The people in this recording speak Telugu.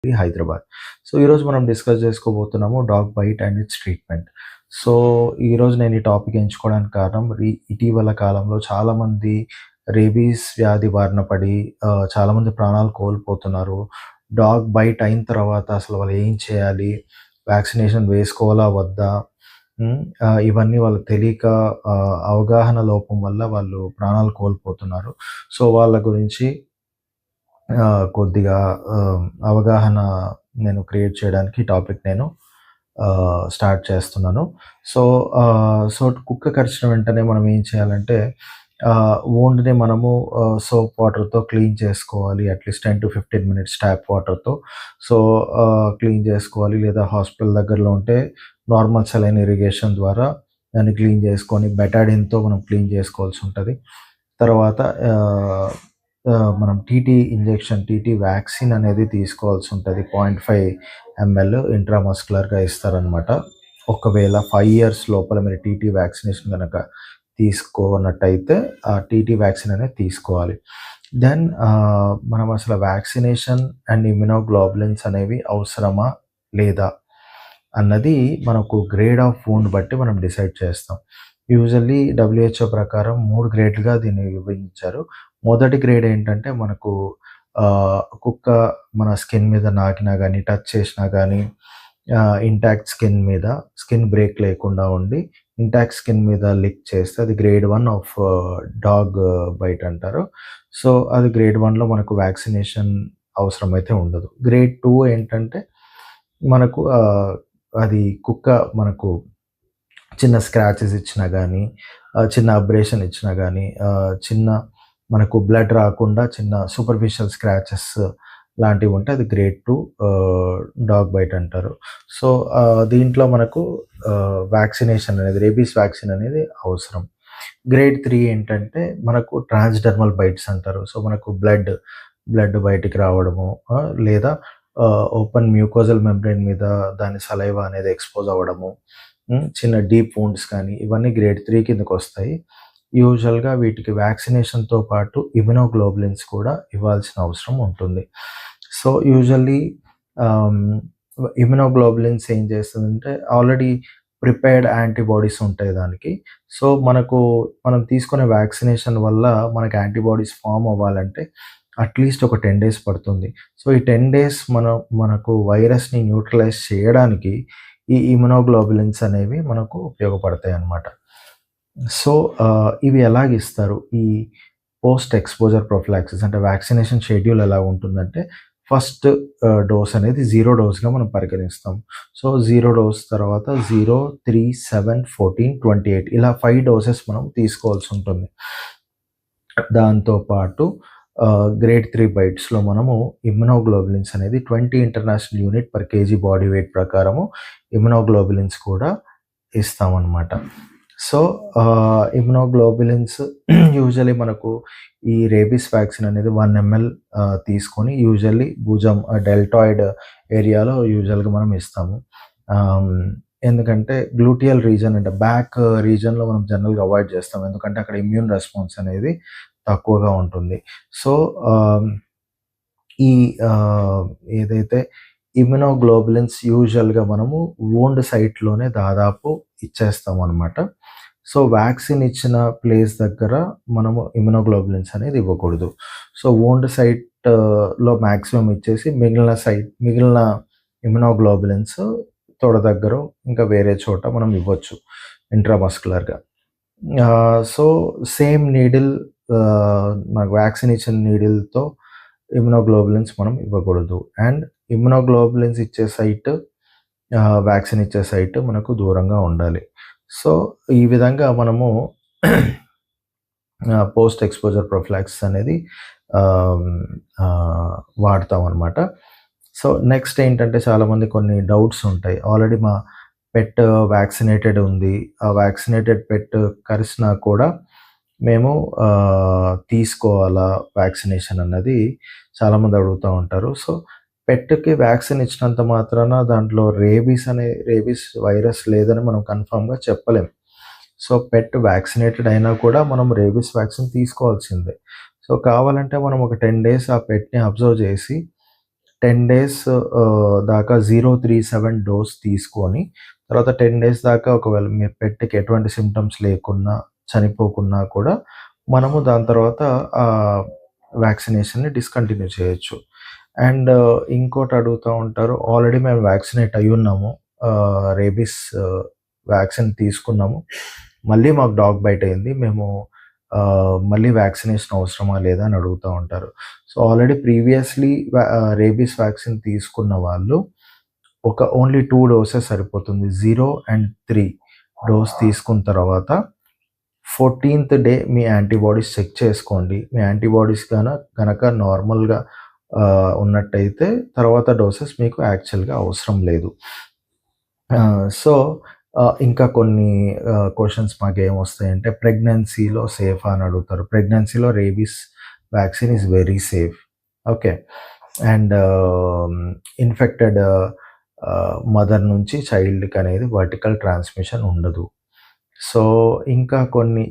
హైదరాబాద్. సో, ఈరోజు మనం డిస్కస్ చేసుకోబోతున్నాము dog bite and its treatment. So, ఈరోజు నేను ఈ టాపిక్ ఎంచుకోవడానికి కారణం ఇటీవల కాలంలో చాలామంది రేబీస్ వ్యాధి బారిన పడి చాలామంది ప్రాణాలు కోల్పోతున్నారు. డాగ్ బైట్ అయిన తర్వాత అసలు వాళ్ళు ఏం చేయాలి? వ్యాక్సినేషన్ వేసుకోవాలా? వద్దా? ఇవన్నీ వాళ్ళకి తెలియక అవగాహన లోపం వల్ల వాళ్ళు ప్రాణాలు కోల్పోతున్నారు. సో, వాళ్ళ గురించి కొద్దిగా అవగాహన నేను క్రియేట్ చేయడానికి టాపిక్ నేను స్టార్ట్ చేస్తున్నాను. సో, కుక్క కరిచిన వెంటనే మనం ఏం చేయాలంటే వూండ్‌ని మనము సోప్ వాటర్‌తో క్లీన్ చేసుకోవాలి. అట్‌లీస్ట్ 10-15 మినిట్స్ ట్యాప్ వాటర్‌తో. సో, క్లీన్ చేసుకోవాలి. లేదా హాస్పిటల్ దగ్గరలో ఉంటే నార్మల్ సెలైన్ ఇరిగేషన్ ద్వారా దాన్ని క్లీన్ చేసుకొని బెటాడిన్‌తో మనం క్లీన్ చేసుకోవాల్సి ఉంటది. తర్వాత ఆహ్, మనం టీటీ వ్యాక్సిన్ అనేది తీసుకోవాల్సి ఉంటది. 0.5 ఎంఎల్ ఇంట్రామస్కులర్‌గా ఇస్తారనమాట. ఒకవేళ 5 ఇయర్స్ లోపల మీరు టీటీ వ్యాక్సినేషన్ గనక తీసుకోనట్టయితే ఆ టీటీ వ్యాక్సిన్ అనేది తీసుకోవాలి. దెన్ మనం అసలు వ్యాక్సినేషన్ అండ్ ఇమ్యునోగ్లోబులిన్స్ అనేవి అవసరమా? లేదా? అన్నది మనకు గ్రేడ్ ఆఫ్ వూండ్ బట్టి మనం డిసైడ్ చేస్తాం. యూజువల్లీ డబ్ల్యూహెచ్ఓ ప్రకారం 3 గ్రేడ్‌లుగా దీన్ని విభజించారు. మొదటి గ్రేడ్ ఏంటంటే మనకు కుక్క మన స్కిన్ మీద నాకినా గానీ, టచ్ చేసినా గానీ ఇంటాక్ట్ స్కిన్ బ్రేక్ లేకుండా ఉండి ఇంటాక్ట్ స్కిన్ మీద లిక్ చేస్తే అది గ్రేడ్ 1 ఆఫ్ డాగ్ బైట్ అంటారు. సో, అది గ్రేడ్ 1లో మనకు వ్యాక్సినేషన్ అవసరమైతే ఉండదు. గ్రేడ్ 2 ఏంటంటే మనకు అది కుక్క మనకు చిన్న స్క్రాచెస్ ఇచ్చినా గానీ, చిన్న అబ్రేషన్ ఇచ్చినా గానీ, చిన్న మనకు బ్లడ్ రాకుండా చిన్న సూపర్ఫిషియల్ స్క్రాచెస్ లాంటివుంటే అది గ్రేడ్ 2 డాగ్ బైట్ అంటారు. సో, దీంట్లో మనకు వ్యాక్సినేషన్ అనేది రేబీస్ వ్యాక్సిన్ అనేది అవసరం. గ్రేడ్ 3 ఏంటంటే మనకు ట్రాన్స్‌డర్మల్ బైట్స్ అంటారు. సో, మనకు బ్లడ్ బయటికి రావడము, లేదా ఓపెన్ మ్యూకోజల్ మెంబ్రేన్ మీద దాని సలైవా అనేది ఎక్స్‌పోజ్ అవ్వడము, చిన్న డీప్ వూండ్స్ కానీ ఇవన్నీ గ్రేడ్ 3 కిందకొస్తాయి. యూజువల్‌గా వీటికి వ్యాక్సినేషన్‌తో పాటు ఇమ్యునోగ్లోబులిన్స్ కూడా ఇవ్వాల్సిన అవసరం ఉంటుంది. సో, యూజువల్లీ ఆహ్, ఇమ్యునోగ్లోబులిన్స్ ఏం చేస్తదంటే ఆల్రెడీ ప్రిపేర్డ్ యాంటీబాడీస్ ఉంటాయి దానికి. సో, మనం తీసుకునే వ్యాక్సినేషన్ వల్ల మనకు యాంటీబాడీస్ ఫార్మ్ అవ్వాలంటే అట్‌లీస్ట్ ఒక 10 డేస్ పడుతుంది. సో, ఈ 10 డేస్ మనకు వైరస్‌ని న్యూట్రలైజ్ చేయడానికి ఈ ఇమ్యునోగ్లోబులిన్స్ అనేవి మనకు ఉపయోగపడతాయన్నమాట. సో, ఇవి ఎలాగిస్తారు? ఈ పోస్ట్ ఎక్స్‌పోజర్ ప్రొఫిలాక్సిస్ అంటే వ్యాక్సినేషన్ షెడ్యూల్ ఎలా ఉంటుందంటే ఫస్ట్ డోస్ అనేది 0 డోస్‌గా మనం పరిగణిస్తాం. సో, 0 డోస్ తర్వాత 0, 3, 7, 14, 28 ఇలా 5 డోసెస్ మనం తీసుకోవాల్సి ఉంటుంది. దాంతో పాటు గ్రేడ్ 3 బైట్స్‌లో మనము ఇమ్యునోగ్లోబులిన్స్ అనేది 20 international unit per KG body weight ప్రకారము ఇమ్యునోగ్లోబులిన్స్ కూడా ఇస్తామన్నమాట. సో, ఇమ్యునోగ్లోబులిన్స్ యూజువల్లీ మనకు ఈ రేబీస్ వ్యాక్సిన్ అనేది 1 ఎంఎల్ తీసుకొని యూజువల్లీ భుజం డెల్టాయిడ్ ఏరియాలో యూజువల్‌గా మనం ఇస్తాము. ఎందుకంటే గ్లూటియల్ రీజన్ అంటే బ్యాక్ రీజన్‌లో మనం జనరల్‌గా అవాయిడ్ చేస్తాం. ఎందుకంటే అక్కడ ఇమ్యూన్ రెస్పాన్స్ అనేది తక్కువగా ఉంటుంది. సో, ఈ ఏదైతే ఇమ్యునోగ్లోబులిన్స్ యూజువల్‌గా మనము వూండ్ సైట్‌లోనే దాదాపు ఇచ్చేస్తామనమాట. సో, వ్యాక్సిన్ ఇచ్చిన ప్లేస్ దగ్గర మనము ఇమ్యునోగ్లోబులిన్స్ అనేది ఇవ్వకూడదు. సో, వూండ్ సైట్‌లో మాక్సిమం ఇచ్చేసి మిగిలిన ఇమ్యునోగ్లోబులిన్స్ తొడ దగ్గరో ఇంకా వేరే చోట మనం ఇవ్వచ్చు ఇంట్రామస్కులర్‌గా. సో, సేమ్ నీడిల్ మనకు వ్యాక్సిన్ ఇచ్చిన నీడిల్‌తో ఇమ్యునోగ్లోబులిన్స్ మనం ఇవ్వకూడదు. అండ్ ఇమ్యునోగ్లోబులిన్స్ ఇచ్చే సైట్, వ్యాక్సిన్ ఇచ్చే సైట్ మనకు దూరంగా ఉండాలి. సో, ఈ విధంగా మనము పోస్ట్ ఎక్స్‌పోజర్ ప్రొఫిలాక్సిస్ అనేది వాడతామనమాట. సో, నెక్స్ట్ ఏంటంటే చాలామంది కొన్ని డౌట్స్ ఉంటాయి. ఆల్రెడీ మా పెట్ వ్యాక్సినేటెడ్ ఉంది. ఆ వ్యాక్సినేటెడ్ పెట్ కరిసినా కూడా మేము తీసుకోవాలా వ్యాక్సినేషన్ అన్నది చాలామంది అడుగుతా ఉంటారు. సో, పెట్‌కి వ్యాక్సిన్ ఇచ్చినంత మాత్రాన దాంట్లో రేబీస్ వైరస్ లేదని మనం కన్ఫర్మ్‌గా చెప్పలేం. సో, పెట్ వ్యాక్సినేటెడ్ అయినా కూడా మనం రేబీస్ వ్యాక్సిన్ తీసుకోవాల్సిందే. సో, కావాలంటే మనం ఒక 10 డేస్ ఆ పెట్‌ని అబ్జర్వ్ చేసి 10 డేస్ దాకా 037 డోస్ తీసుకొని, తర్వాత 10 డేస్ దాకా ఒకవేళ మీ పెట్‌కి ఎటువంటి సింప్టమ్స్ లేకున్నా, చనిపోకున్నా కూడా మనము దాని తర్వాత వ్యాక్సినేషన్‌ని డిస్కంటిన్యూ చేయొచ్చు. అండ్ ఇంకోటి అడుగుతా ఉంటారు. ఆల్రెడీ మేము వ్యాక్సినేట్ అయ్యున్నాము. రేబీస్ వ్యాక్సిన్ తీసుకున్నాము. మళ్ళీ మాకు డాగ్ బైట్ అయింది. మేము మళ్ళీ వ్యాక్సినేషన్ అవసరమా లేదా అని అడుగుతా ఉంటారు. So, already previously rabies vaccine తీసుకున్న వాళ్ళు ఓన్లీ 2 డోసెస్ సరిపోతుంది. 0 అండ్ 3 డోస్ తీసుకున్న తర్వాత 14థ్ డే మీ యాంటీబాడీస్ చెక్ చేసుకోండి. మీ యాంటీబాడీస్ గనక నార్మల్‌గా ఉన్నట్టయితే తర్వాత డోసెస్ మీకు యాక్చువల్‌గా అవసరం లేదు. సో, ఇంకా కొన్ని క్వెషన్స్ మాకేమొస్తాయంటే ప్రెగ్నెన్సీలో సేఫా అని అడుగుతారు. ప్రెగ్నెన్సీలో rabies vaccine is very safe. Okay. And infected mother నుంచి చైల్డ్‌కి అనేది వర్టికల్ ట్రాన్స్మిషన్ ఉండదు. సో, ఇంకా కొన్ని